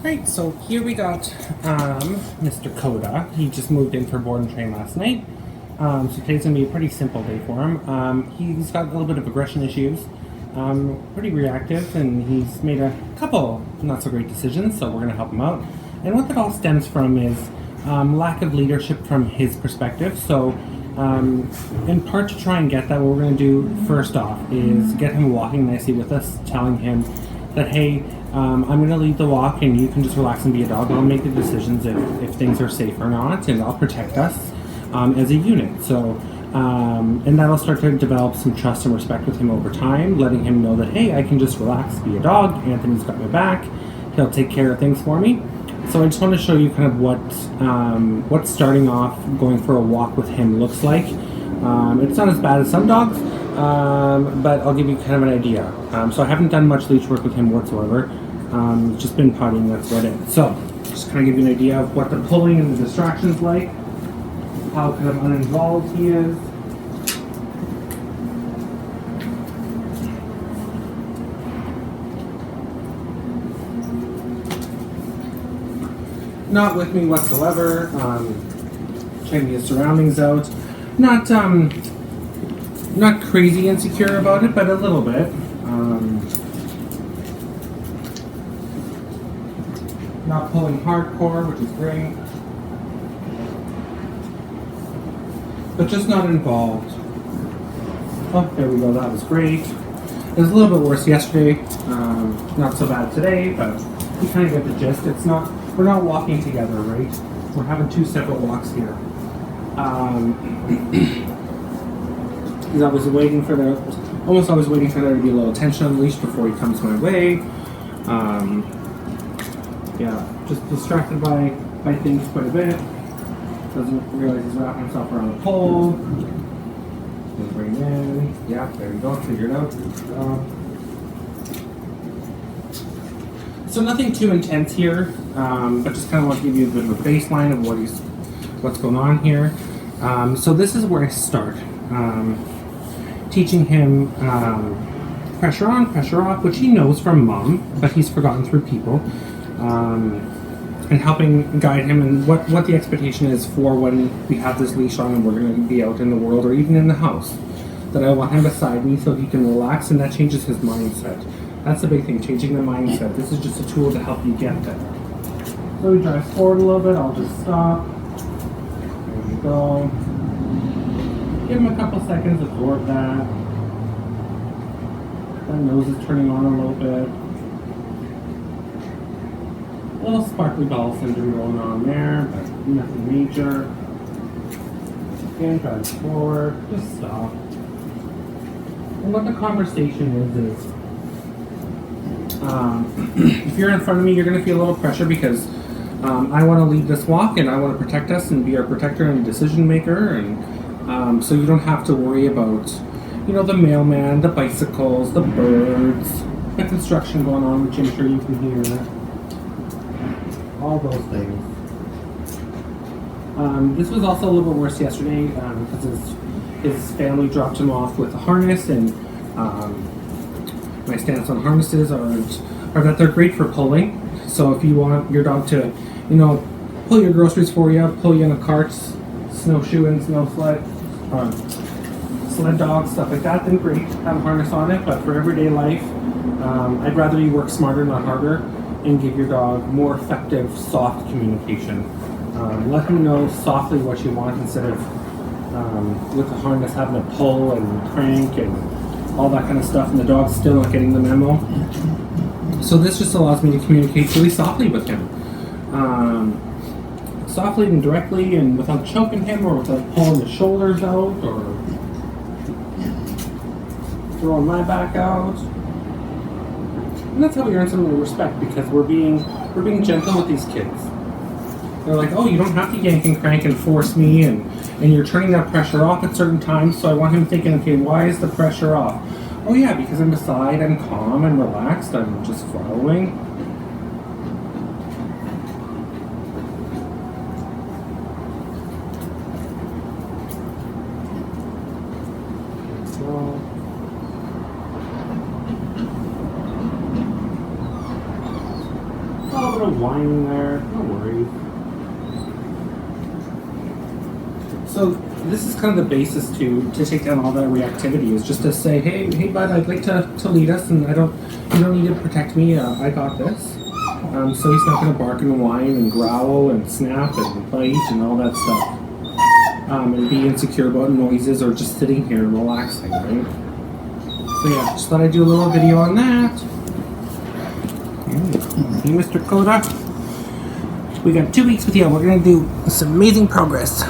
Right, so here we got Mr. Koda. He just moved in for board and train last night. So today's gonna be a pretty simple day for him. He's got a little bit of aggression issues, pretty reactive, and he's made a couple not so great decisions, so we're gonna help him out. And what that all stems from is lack of leadership from his perspective. So in part to try and get that, what we're gonna do first off is get him walking nicely with us, telling him that, hey, I'm going to lead the walk and you can just relax and be a dog. I'll make the decisions if things are safe or not, and I'll protect us as a unit. So, and that'll start to develop some trust and respect with him over time, letting him know that, hey, I can just relax, be a dog. Anthony's got my back. He'll take care of things for me. So I just want to show you kind of what starting off going for a walk with him looks like. It's not as bad as some dogs, but I'll give you kind of an idea. So I haven't done much leash work with him whatsoever. Just been potting, that's about it. So just kind of give you an idea of what the pulling and the distractions like, how kind of uninvolved he is. Not with me whatsoever. Checking his surroundings out. Not crazy insecure about it, but a little bit. Not pulling hardcore, which is great. But just not involved. Oh, there we go, that was great. It was a little bit worse yesterday. Not so bad today, but you kind of get the gist. We're not walking together, right? We're having two separate walks here. He's always waiting for almost always waiting for there to be a little tension on the leash before he comes my way. Yeah, just distracted by things quite a bit. Doesn't realize he's wrapping himself around the pole. He'll bring it in. Yeah, there we go. Figured out. So nothing too intense here, but just kind of want to give you a bit of a baseline of what's going on here. So this is where I start. Teaching him pressure on, pressure off, which he knows from mom, but he's forgotten through people, and helping guide him and what the expectation is for when we have this leash on and we're going to be out in the world or even in the house. That I want him beside me so he can relax, and that changes his mindset. That's the big thing, changing the mindset. This is just a tool to help you get there. So he drives forward a little bit, I'll just stop. There we go. Give him a couple seconds, absorb that. That nose is turning on a little bit. A little sparkly ball syndrome going on there, but nothing major. Again, drive forward, just stop. And what the conversation is if you're in front of me, you're going to feel a little pressure because I want to lead this walk and I want to protect us and be our protector and decision maker, and so you don't have to worry about, the mailman, the bicycles, the birds, the construction going on, which I'm sure you can hear. All those things. This was also a little bit worse yesterday because his family dropped him off with a harness, and my stance on harnesses are that they're great for pulling. So if you want your dog to, pull your groceries for you, pull you in a cart, snowshoeing, snow sled, sled dog, stuff like that, then great, have a harness on it. But for everyday life, I'd rather you work smarter, not harder, and give your dog more effective, soft communication. Let him know softly what you want instead of with the harness having to pull and crank and all that kind of stuff, and the dog's still not getting the memo. So this just allows me to communicate really softly with him. Softly and directly, and without choking him or without pulling the shoulders out or throwing my back out. And that's how we earn some of the respect, because we're being gentle with these kids. They're like, oh, you don't have to yank and crank and force me, and you're turning that pressure off at certain times. So I want him thinking, okay, why is the pressure off? Oh yeah, because I'm beside, I'm calm, I'm relaxed, I'm just following. So, little whining there. No worries. So this is kind of the basis to take down all that reactivity, is just to say, hey bud, I'd like to lead us, and you don't need to protect me. I got this. So he's not going to bark and whine and growl and snap and bite and all that stuff. And be insecure about noises or just sitting here and relaxing, right? So yeah, just thought I'd do a little video on that. Hey, Mr. Koda. We got 2 weeks with you. We're going to do some amazing progress.